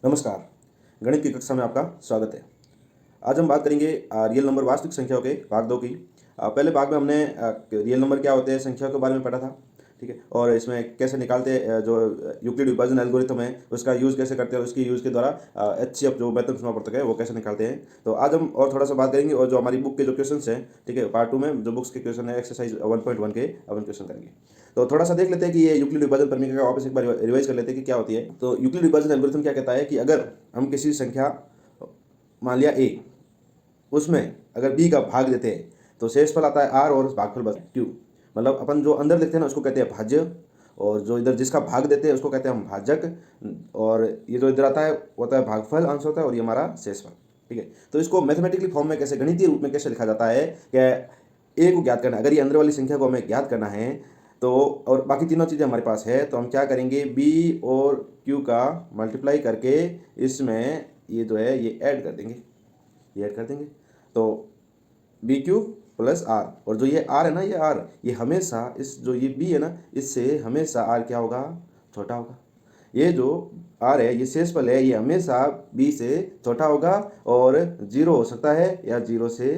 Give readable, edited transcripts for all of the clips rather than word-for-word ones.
नमस्कार। गणित की कक्षा में आपका स्वागत है। आज हम बात करेंगे रियल नंबर वास्तविक संख्याओं के भाग दो की। पहले भाग में हमने रियल नंबर क्या होते हैं संख्या के बारे में पढ़ा था, ठीक है, और इसमें कैसे निकालते जो यूक्लिड विभाजन एल्गोरिथम है उसका यूज़ कैसे करते हैं और उसकी यूज़ के द्वारा HCF जो मेथड सुना पड़ता है वो कैसे निकालते हैं। तो आज हम और थोड़ा सा बात करेंगे और जो हमारी बुक के जो क्वेश्चन हैं, ठीक है, पार्ट 2 में जो बुक्स के क्वेश्चन है एक्सरसाइज 1.1 के अपन क्वेश्चन करेंगे। तो थोड़ा सा देख लेते हैं कि ये यूक्लिड विभाजन प्रमेय का वापस एक बार रिवाइज कर लेते हैं कि क्या होती है। तो यूक्लिड विभाजन एल्गोरिथम क्या कहता है कि अगर हम किसी संख्या मान लिया a, उसमें अगर b का भाग देते हैं तो शेषफल आता है r और भागफल बचता है q। मतलब अपन जो अंदर लिखते हैं ना उसको कहते हैं भाज्य, और जो इधर जिसका भाग देते हैं उसको कहते हैं हम भाजक, और ये जो इधर आता है वो होता है भागफल अंश होता है और ये हमारा शेषफल, ठीक है। तो इसको मैथमेटिकली फॉर्म में कैसे, गणितीय रूप में कैसे लिखा जाता है कि a को ज्ञात करना है, अगर ये अंदर वाली संख्या को हमें ज्ञात करना है तो, और बाकी तीनों चीज़ें हमारे पास है, तो हम क्या करेंगे b और q का मल्टीप्लाई करके इसमें ये जो है ये ऐड कर देंगे, ये ऐड कर देंगे। तो बी क्यू प्लस आर, और जो ये आर है ना, ये आर ये हमेशा इस जो ये बी है ना इससे हमेशा आर क्या होगा, छोटा होगा। ये जो आर है ये शेषफल है, ये हमेशा बी से छोटा होगा और जीरो हो सकता है या जीरो से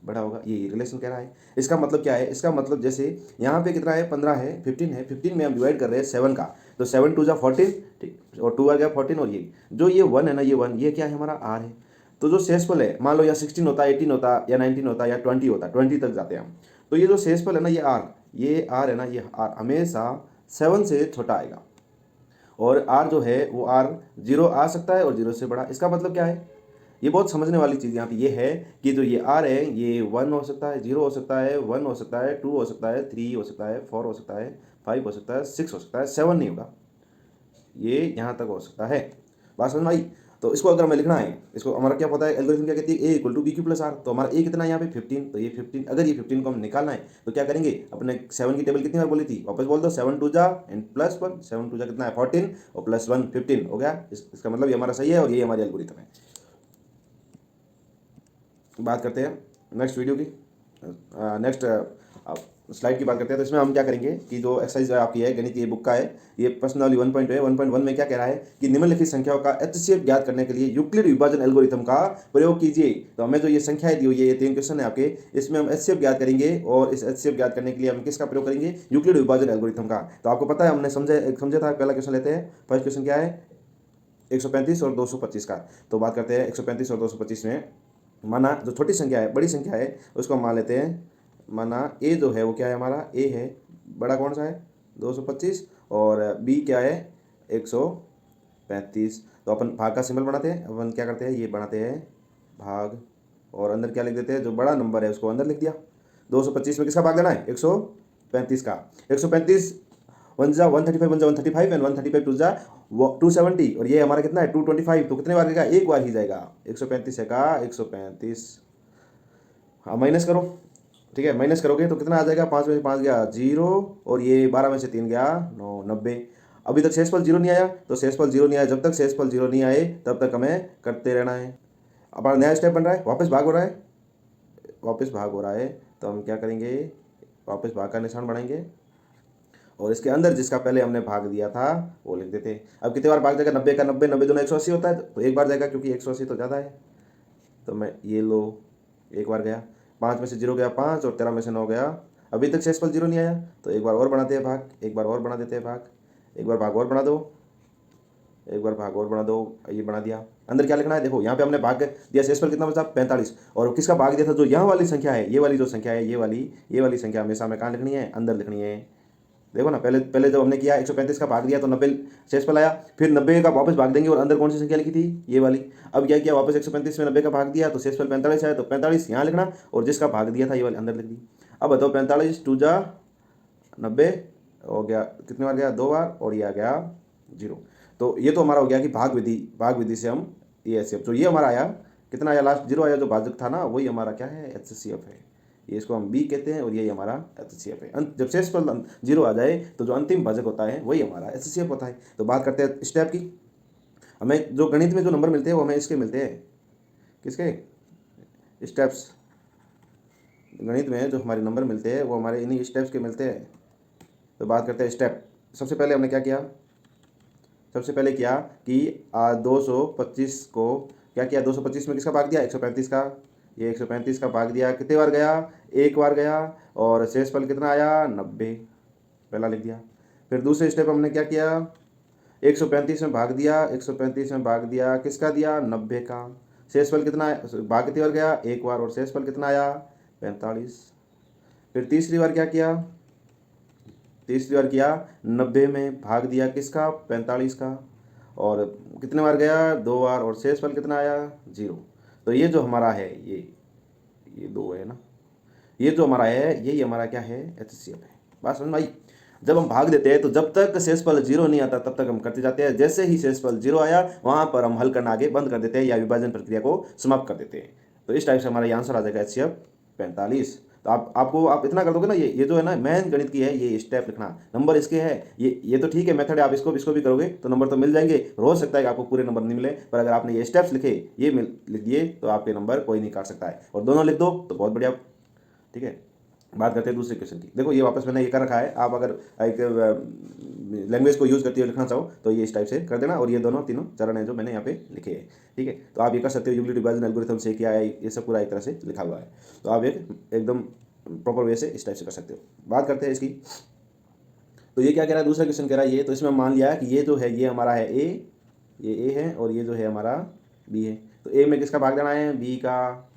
बड़ा होगा। ये रिलेशन कह रहा है। इसका मतलब क्या है, इसका मतलब जैसे यहाँ पे कितना है 15 है, 15 है, 15 में हम डिवाइड कर रहे हैं 7 का, तो 7 2 जा 14, ठीक, और 2 आ गया 14, और ये जो ये 1 है ना, ये 1 ये क्या है हमारा आर है। तो जो शेषफल है मान लो या 16 होता, 18 होता या 19 होता या 20 होता, 20 तक जाते हैं हम, तो ये जो शेषफल है ना ये आर है ना, ये आर हमेशा 7 से छोटा आएगा, और आर जो है वो आर जीरो आ सकता है और जीरो से बड़ा। इसका मतलब क्या है, ये बहुत समझने वाली चीज़ यहाँ पे ये है कि जो ये आर है ये 1 हो सकता है, 0 हो सकता है, 1 हो सकता है, 2 हो सकता है, 3 हो सकता है, 4 हो सकता है, 5 हो सकता है, 6 हो सकता है, 7 नहीं होगा, ये यहाँ तक हो सकता है। बात समझ में आई। तो इसको अगर हमें लिखना है, इसको हमारा क्या पता है, एल्गोरिथम क्या कहती है, A equal to B Q plus R. तो हमारा ए कितना है यहाँ पे 15, तो ये 15, अगर ये 15 को हम निकालना है तो क्या करेंगे, अपने 7 की टेबल कितनी बार बोली थी वापस बोल दो, 7 2 जा एंड प्लस 1, 7 2 जा कितना है 14 और प्लस 1 15 हो गया। इसका मतलब ये हमारा सही है और ये हमारी एल्गोरिथम है। बात करते हैं नेक्स्ट वीडियो की, नेक्स्ट स्लाइड की बात करते हैं। तो इसमें हम क्या करेंगे कि जो एक्सरसाइज आपकी है गणित, ये बुक का है, ये प्रश्नावली 1.1 में क्या कह रहा है कि निम्नलिखित संख्याओं का HCF ज्ञात करने के लिए यूक्लिड विभाजन एल्गोरिथम का प्रयोग कीजिए। तो हमें जो ये संख्याएं दी हुई है, ये 3 क्वेश्चन है आपके, इसमें हम HCF ज्ञात करेंगे, और इस HCF ज्ञात करने के लिए हम किसका प्रयोग करेंगे, यूक्लिड विभाजन एल्गोरिथम का। तो आपको पता है हमने समझा था। पहला क्वेश्चन लेते हैं, फर्स्ट क्वेश्चन क्या है 135 और 225 का। तो बात करते हैं 135 और 225 में, माना जो छोटी संख्या है, बड़ी संख्या है उसको हम मान लेते हैं। माना ए जो है वो क्या है हमारा, ए है, बड़ा कौन सा है 225, और बी क्या है 135। तो अपन भाग का सिंबल बनाते हैं, अपन क्या करते हैं ये बनाते हैं भाग, और अंदर क्या लिख देते हैं, जो बड़ा नंबर है उसको अंदर लिख दिया। 225 में किसका भाग देना है 135 का। 135 1 जा 135, 1 जा 135 एंड 135 2 जा 270, और ये हमारा कितना है 225, तो कितने बार जाएगा, एक बार ही जाएगा। 135 है का 135, हाँ माइनस करो, ठीक है, माइनस करोगे तो कितना आ जाएगा, 5 में से 5 गया 0, और ये 12 में से 3 गया 9, 90। अभी तक शेषफल 0 नहीं आया, तो शेषफल 0 नहीं आया, जब तक शेषफल 0 नहीं आए तब तक हमें करते रहना है। अब हमारा नया स्टेप बन रहा है, वापस भाग हो रहा है, वापस भाग हो रहा है, तो हम क्या करेंगे, वापस भाग का निशान बनाएंगे, और इसके अंदर जिसका पहले हमने भाग दिया था वो लिख देते। अब कितने बार भाग जाएगा, 90 का 90, 90 दोनों 180 होता है, तो एक बार जाएगा क्योंकि 180 तो ज़्यादा है। तो मैं ये लो, एक बार गया, 5 में से 0 गया 5, और 13 में से 9 गया। अभी तक शेषफल 0 नहीं आया, तो एक बार और बनाते हैं भाग, एक बार और बना देते हैं भाग, एक बार भाग और बना दो, एक बार भाग और बना दो, ये बना दिया। अंदर क्या लिखना है, देखो यहाँ पे हमने भाग दिया, शेषफल कितना बचा 45, और किसका भाग दिया था, जो यहाँ वाली संख्या है, ये वाली जो संख्या है, ये वाली संख्या हमेशा हमें कहाँ लिखनी है, अंदर लिखनी है। देखो ना, पहले पहले जब हमने किया 135 का भाग दिया तो 90 शेषफल आया, फिर 90 का वापस भाग देंगे और अंदर कौन सी संख्या लिखी थी, ये वाली। अब क्या किया, वापस 135 में 90 का भाग दिया तो शेषफल 45 आया, तो 45 यहाँ लिखना, और जिसका भाग दिया था ये वाली अंदर लिख दी। अब बताओ 45 2 जा 90 हो गया, कितनी बार गया 2 बार, और ये आ गया 0। तो ये तो हमारा हो गया कि भाग विधि से हम ये ऐसे, तो ये हमारा आया कितना आया, लास्ट 0 आया, जो भाजक था ना वही हमारा क्या है HCF है। ये इसको हम बी कहते हैं और यही हमारा HCF है। जब शेषफल 0 आ जाए तो जो अंतिम भाजक होता है वही हमारा HCF होता है। तो बात करते हैं स्टेप की। हमें जो गणित में जो नंबर मिलते हैं वो हमें इसके मिलते हैं, किसके, स्टेप्स। गणित में जो हमारे नंबर मिलते हैं वो हमारे इन्हीं स्टेप्स के मिलते हैं। तो बात करते हैं स्टेप। सबसे पहले हमने क्या किया, सबसे पहले किया कि 225 को क्या किया, 225 में किसका भाग दिया, 135 का। ये 135 का भाग दिया, कितने बार गया, एक बार गया, और शेषफल कितना आया, 90, पहला लिख दिया। फिर दूसरे स्टेप हमने क्या किया, 135 में भाग दिया, 135 में भाग दिया, किसका दिया, 90 का। शेषफल कितना आया, भाग कितनी बार गया, एक बार, और शेषफल कितना आया, 45। फिर तीसरी बार क्या किया, तीसरी बार किया, 90 में भाग दिया किसका, 45 का, और कितने बार गया, दो बार, और शेषफल कितना आया, 0। तो ये जो हमारा है ये 2 है ना, ये जो हमारा है यही हमारा क्या है, HCF है। बात समझ में आई। जब हम भाग देते हैं तो जब तक शेषफल 0 नहीं आता तब तक हम करते जाते हैं, जैसे ही शेषफल 0 आया वहाँ पर हम हल करना आगे बंद कर देते हैं या विभाजन प्रक्रिया को समाप्त कर देते हैं। तो इस टाइप से हमारा ये आंसर आ जाएगा HCF 45। तो आप इतना कर दोगे ना, ये जो है ना मेन गणित की है, ये स्टेप लिखना, नंबर इसके है, ये तो ठीक है मेथड है, आप इसको भी करोगे तो नंबर तो मिल जाएंगे। हो सकता है कि आपको पूरे नंबर नहीं मिले, पर अगर आपने ये स्टेप्स लिखे, ये लिख दिए, तो आपके नंबर कोई नहीं काट सकता है, और दोनों लिख दो तो बहुत बढ़िया। ठीक है, बात करते हैं दूसरे क्वेश्चन की। देखो ये वापस मैंने ये कर रखा है, आप अगर एक लैंग्वेज को यूज़ करते हुए लिखना चाहो तो ये इस टाइप से कर देना, और ये दोनों तीनों चरण हैं जो मैंने यहाँ पे लिखे हैं। ठीक है, तो आप ये कर सकते हो, यूक्लिड डिवीजन एल्गोरिथम से क्या है, ये सब पूरा एक तरह से लिखा हुआ है, तो आप एकदम प्रॉपर वे से इस टाइप से कर सकते हो। बात करते हैं इसकी। तो ये क्या कह रहा है, दूसरा क्वेश्चन कह रहा है ये, तो इसमें मान लिया कि ये जो है ये हमारा है ये ए है, और ये जो है हमारा बी है। तो ए में किसका भाग देना है, बी का,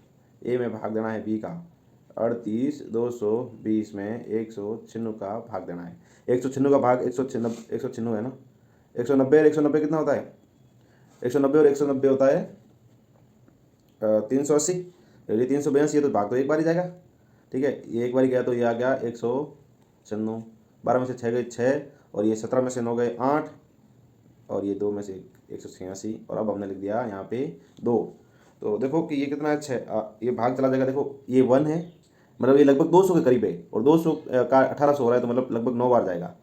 ए में भाग देना है बी का। 38 220 में 196 का भाग देना है। 196 का भाग 196 है ना, 190 और 190 कितना होता है, 190 और 190 होता है 380। यदि 382 है तो भाग तो एक बार ही जाएगा। ठीक है, ये एक बार ही गया तो ये आ गया 196, 12 में से 6 गए 6, और ये 17 में से 9 गए 8, और ये 2 में से 186, और अब हमने लिख दिया यहाँ पे 2। तो देखो कि ये कितना है, 6, ये भाग चला जाएगा। देखो ये 1 है, मतलब ये लगभग 200 के करीब है, और 200 का 1800 हो रहा है, तो मतलब लगभग 9 बार जाएगा।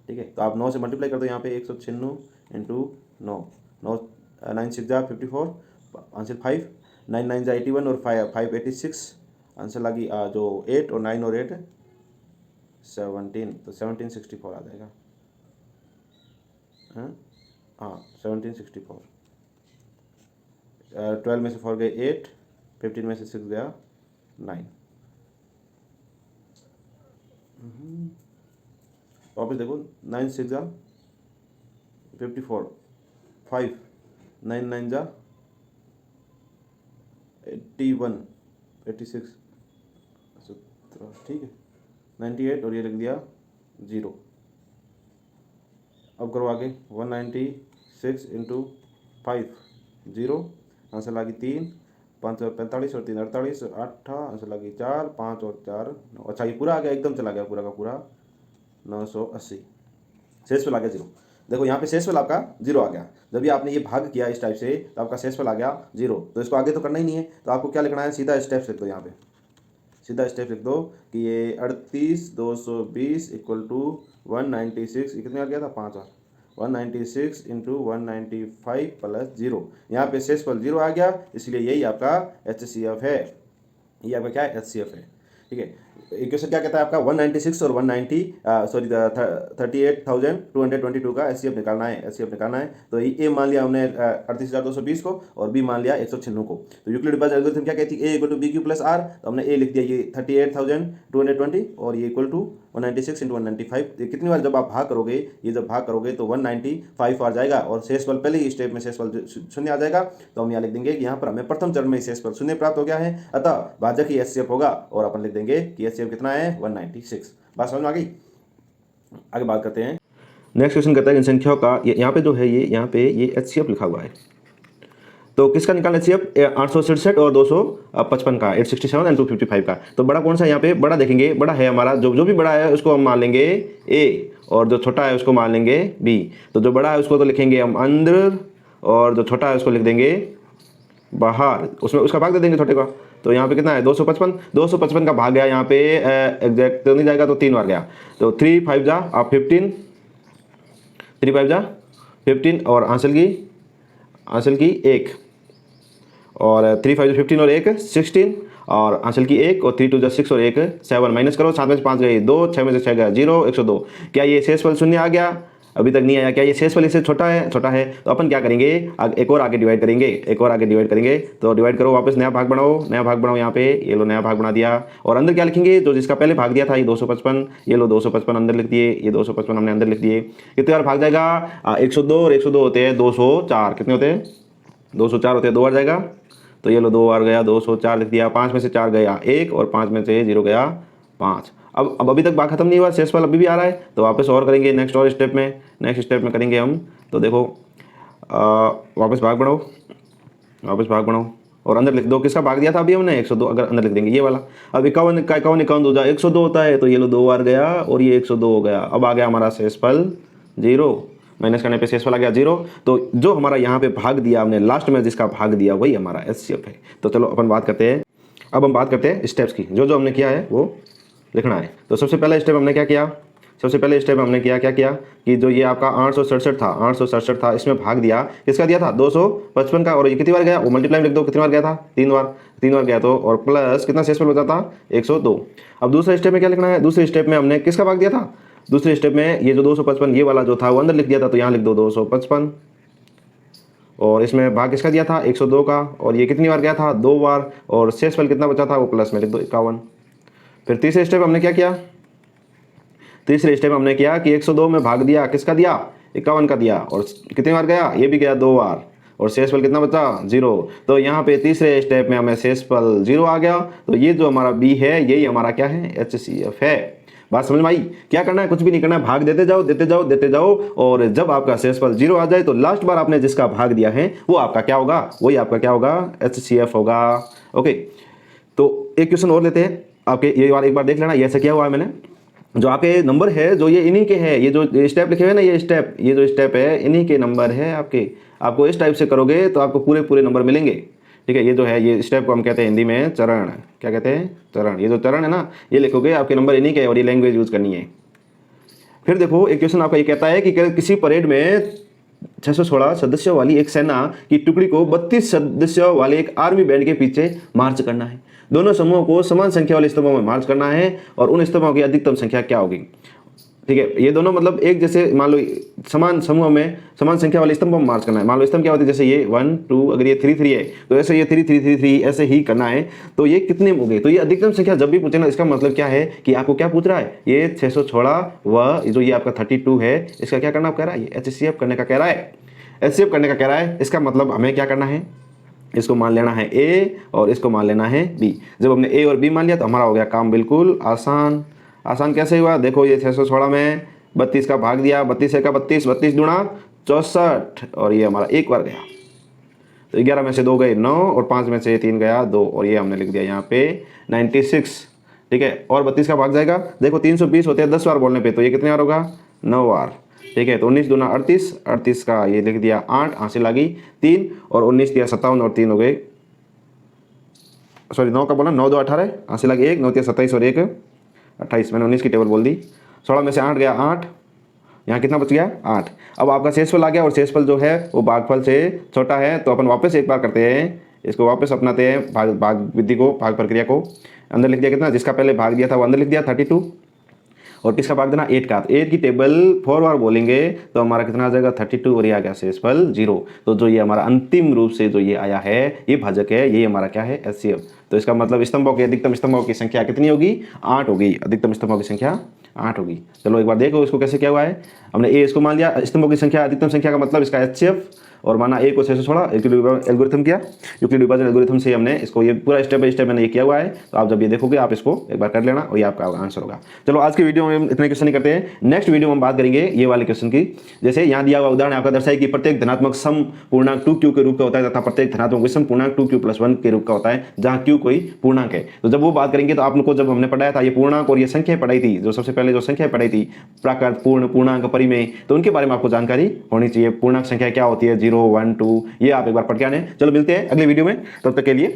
ठीक है, तो आप 9 से मल्टीप्लाई कर दो यहाँ पे, 196 इंटू 9, 9 6 जा 54, आंसर 5, 9 9 जा 81, और 5 86, आंसर लगी जो 8, और 9 और 8 17, तो 1764 आ जाएगा। हाँ 1764। 12 में से 4 गए 8, 15 में से 6 गया 9। वापस देखो, 9 6 जा 54, 5 9 9 जा 81 86, ठीक है 98, और ये लिख दिया 0। अब करो आगे, 196 इंटू 5 0, आंसर लगी 3, 5 और 45, और 3 48, 8 आंसर लगी 4, 5 और 4 9। अच्छा ये पूरा आ गया, एकदम चला गया पूरा का पूरा 980। शेषफल आ गया 0। देखो यहाँ पे शेषफल आपका 0 आ गया। जब भी आपने ये भाग किया इस टाइप से तो आपका शेषफल आ गया 0। तो इसको आगे तो करना ही नहीं है, तो आपको क्या लिखना है, सीधा स्टेप्स लिख दो। यहाँ पे सीधा स्टेप लिख दो कि ये 38 220 इक्वल टू 196, ये कितने आ गया था, 5 और 196 इंटू 195 प्लस 0। यहाँ पे शेषफल 0 आ गया, इसलिए यही आपका HCF है। ये आपका क्या है, HCF है। ठीक है, इक्वेशन क्या कहता है आपका, 196 और 38,222 का HCF निकालना है, HCF निकालना है। तो ए मान लिया हमने 38,220 को, और बी मान लिया 196 को। तो यूक्लिड डिवीजन एल्गोरिथम क्या कहती है, A equal to B Q plus R. तो हमने ए लिख दिया ये 38,220, और ये इक्वल टू 196 इंटू 195। कितनी बार जब आप भाग करोगे, ये जब भाग करोगे तो 195 आ जाएगा, और शेषफल पहले ही स्टेप में शेषफल 0 आ जाएगा। तो हम यहाँ लिख देंगे कि यहाँ पर हमें प्रथम चरण में शेषफल 0 प्राप्त हो गया है, अतः भाजक ही HCF होगा, और अपन लिख देंगे कि HCF कितना है, 196। बात समझ में आ गई। आगे बात करते हैं, नेक्स्ट क्वेश्चन कहता है इन संख्याओं का, यहाँ पे जो है यहाँ पे ये HCF लिखा हुआ है, तो किसका निकालना HCF, 867 और 255 का, 867 एंड 255 का। तो बड़ा कौन सा है, यहाँ पे बड़ा देखेंगे, बड़ा है हमारा, जो भी बड़ा है उसको हम मान लेंगे A, और जो छोटा है उसको मान लेंगे B। तो जो बड़ा है उसको तो लिखेंगे हम अंदर, और जो छोटा है उसको लिख देंगे बाहर, उसमें उसका भाग दे देंगे छोटे का। तो यहाँ पे कितना है, 255 का भाग गया यहाँ पे, एग्जैक्ट तो नहीं जाएगा, तो 3 बार गया। तो 3 5 जा आप 15, 3 5 जा 15, और आंसर की 1, और 3 5 15 और 1 16, और आंसर की 1, और 3 2 6 और 1 7, माइनस करो, 7 में से 5 गए 2, 6 में से 6 गया 0, 102। क्या ये शेषफल 0 आ गया, अभी तक नहीं आया, क्या ये शेषफल इससे छोटा है? छोटा है। तो अपन क्या करेंगे, एक और आगे डिवाइड करेंगे, एक और आगे डिवाइड करेंगे। तो डिवाइड करो, वापस नया भाग बनाओ, नया भाग बनाओ यहाँ पे, ये लो नया भाग बना दिया। और अंदर क्या लिखेंगे, जो जिसका पहले भाग दिया था ये 255, ये लो 255 अंदर लिख दिए, ये 255 हमने अंदर लिख दिए। कितने बार भाग जाएगा, 102 और 102 होते हैं 204, कितने होते हैं 204 होते हैं, 2 बार जाएगा। तो ये लो 2 बार गया, 204 लिख दिया। 5 में से 4 गया 1 और 5 में से 0 गया 5। अब अभी तक भाग खत्म नहीं हुआ, शेषफल अभी भी आ रहा है। तो वापस और करेंगे नेक्स्ट और स्टेप में, नेक्स्ट स्टेप में करेंगे हम। तो देखो वापस भाग बढ़ाओ, वापस भाग बढ़ाओ और अंदर लिख दो, किसका भाग दिया था अभी हमने 102, अगर अंदर लिख देंगे ये वाला। अब 51 का 51 दो जा 102 होता है, तो ये लो 2 बार गया और ये 102 हो गया। अब आ गया हमारा शेषफल 0, माइनस करने पे शेषफल आ गया 0। तो जो हमारा यहाँ पे भाग दिया हमने लास्ट में, जिसका भाग दिया वही हमारा HCF है। तो चलो अपन बात करते हैं, अब हम बात करते हैं स्टेप्स की, जो जो हमने किया है वो लिखना है। तो सबसे पहला स्टेप हमने क्या किया, सबसे पहले स्टेप हमने क्या किया कि जो ये आपका 867 था, 867 था, इसमें भाग दिया, किसका दिया था 255 का। और ये कितनी बार गया, वो मल्टीप्लाई लिख दो, कितनी बार गया था 3 बार, 3 बार गया। तो और प्लस कितना शेषफल हो जाता 102। अब दूसरे स्टेप में क्या लिखना है, दूसरे स्टेप में हमने किसका भाग दिया था, दूसरे स्टेप में ये जो 255 ये वाला जो था वो अंदर लिख दिया था, तो यहाँ लिख दो 255। और इसमें भाग किसका दिया था 102 का, और ये कितनी बार गया था 2 बार, और शेषफल कितना बचा था वो प्लस में लिख दो 51। फिर तीसरे स्टेप हमने क्या किया, तीसरे स्टेप हमने किया कि 102 में भाग दिया, किसका दिया 51 का दिया, और कितनी बार गया ये भी गया 2 बार, और शेषफल कितना बचा 0। तो यहाँ पे तीसरे स्टेप में हमें शेषफल 0 आ गया। तो ये जो हमारा B है यही हमारा क्या है HCF है। बात समझ में आई, क्या करना है, कुछ भी नहीं करना है, भाग देते जाओ देते जाओ देते जाओ, और जब आपका शेषफल 0 आ जाए तो लास्ट बार आपने जिसका भाग दिया है वो आपका क्या होगा, वही आपका क्या होगा HCF होगा। ओके, तो एक क्वेश्चन और लेते हैं आपके, ये वाला एक बार देख लेना, ये ऐसा क्या हुआ है मैंने, जो आपके नंबर है जो ये इन्हीं के हैं, ये जो स्टेप लिखे हुए ना, ये जो स्टेप है इन्हीं के नंबर है आपके। आपको इस टाइप से करोगे तो आपको पूरे पूरे नंबर मिलेंगे, ठीक है। ये जो है ये स्टेप को हम कहते हैं हिंदी में चरण, क्या कहते हैं चरण। ये जो चरण है ना ये लिखोगे, आपके नंबर इन्हीं के, और ये लैंग्वेज यूज़ करनी है। फिर देखो एक क्वेश्चन आपका ये कहता है कि किसी परेड में 616 सदस्यों वाली एक सेना की टुकड़ी को 32 सदस्यों वाले एक आर्मी बैंड के पीछे मार्च करना है। दोनों समूहों को समान संख्या वाले स्तंभों में मार्च करना है, और उन स्तंभों की अधिकतम संख्या क्या होगी, ठीक है। ये दोनों मतलब एक जैसे, मान लो समान समूह में समान संख्या वाले स्तंभों में मार्च करना है। मान लो स्तंभ क्या होते हैं, जैसे ये 1 2, अगर ये 3 3 है तो ऐसे ये 3 3 3 3 ऐसे ही करना है। तो ये कितने हो गए, तो ये अधिकतम संख्या जब भी पूछे ना, इसका मतलब क्या है कि आपको क्या पूछ रहा है, ये 616 व जो ये आपका 32 है, इसका क्या करना कह रहा है, ये HCF करने का कह रहा है, HCF करने का कह रहा है। इसका मतलब हमें क्या करना है, इसको मान लेना है A और इसको मान लेना है B। जब हमने A और B मान लिया तो हमारा हो गया काम बिल्कुल आसान। आसान कैसे हुआ, देखो ये 616 में 32 का भाग दिया, 32 है का 32, 32 दूना 64, और ये हमारा एक बार गया। तो 11 में से 2 गए 9, और 5 में से 3 गया 2, और ये हमने लिख दिया यहाँ पे 96, ठीक है। और 32 का भाग जाएगा, देखो 320 होते हैं 10 बार बोलने पे, तो ये कितने बार होगा 9 बार, ठीक है। तो 19 दूना 38, 38 का ये लिख दिया 8, हासिल आ गई 3, और 19 दिया 57 और 3 हो गए, सॉरी 9 का बोला 9 2 18, हासिल आ गई 1, 9 दिया 27 और 1 28, मैंने 19 की टेबल बोल दी। 16 में से 8 गया 8, यहाँ कितना बच गया 8। अब आपका शेषफल आ गया, और शेषफल जो है वो भागफल से छोटा है। तो अपन वापस एक बार करते हैं, इसको वापस अपनाते हैं, भाग विधि को, भाग प्रक्रिया को। अंदर लिख दिया कितना, जिसका पहले भाग दिया था वो अंदर लिख दिया 32, और किसका भाग देना 8 का। तो 8 की टेबल 4 बार बोलेंगे तो हमारा कितना आ जाएगा 32, और ये आ गया शेषफल 0। तो जो ये हमारा अंतिम रूप से जो ये आया है ये भाजक है, ये हमारा क्या है HCF। तो इसका मतलब स्तंभों की अधिकतम स्तंभों की संख्या कितनी होगी 8 होगी, अधिकतम स्तंभों की संख्या 8 होगी। चलो एक बार देखो इसको कैसे क्या हुआ है। हमने A इसको मान लिया, स्तंभों की संख्या अधिकतम संख्या का मतलब इसका HCF, और माना A को 616 एल्गोरिथम किया, यूक्लिड विभाजन एल्गोरिथम से हमने इसको ये पूरा स्टेप बाय स्टेप मैंने ये किया हुआ है। तो आप जब ये देखोगे आप इसको एक बार कर लेना, और ये आपका आंसर होगा। चलो आज की वीडियो में इतने क्वेश्चन नहीं करते हैं, नेक्स्ट वीडियो में हम बात करेंगे ये वाले क्वेश्चन की। जैसे यहाँ दिया हुआ उदाहरण आपका दर्शाए कि प्रत्येक धनात्मक सम पूर्णांक 2q के रूप का होता है, तथा प्रत्येक धनात्मक विषम पूर्णांक 2q+1 के रूप का होता है, जहाँ q कोई पूर्णांक है। तो जब वो बात करेंगे तो आप लोग को जब हमने पढ़ाया था ये पूर्णांक और ये संख्या पढ़ाई थी, जो सबसे पहले जो संख्या पढ़ाई थी प्राकृत, पूर्ण, पूर्णांक, परिमेय, तो उनके बारे में आपको जानकारी होनी चाहिए। पूर्णांक संख्या क्या होती है 0 1 2, ये आप एक बार पढ़ के आने। चलो मिलते हैं अगले वीडियो में, तब तक के लिए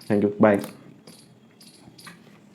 थैंक यू, बाय।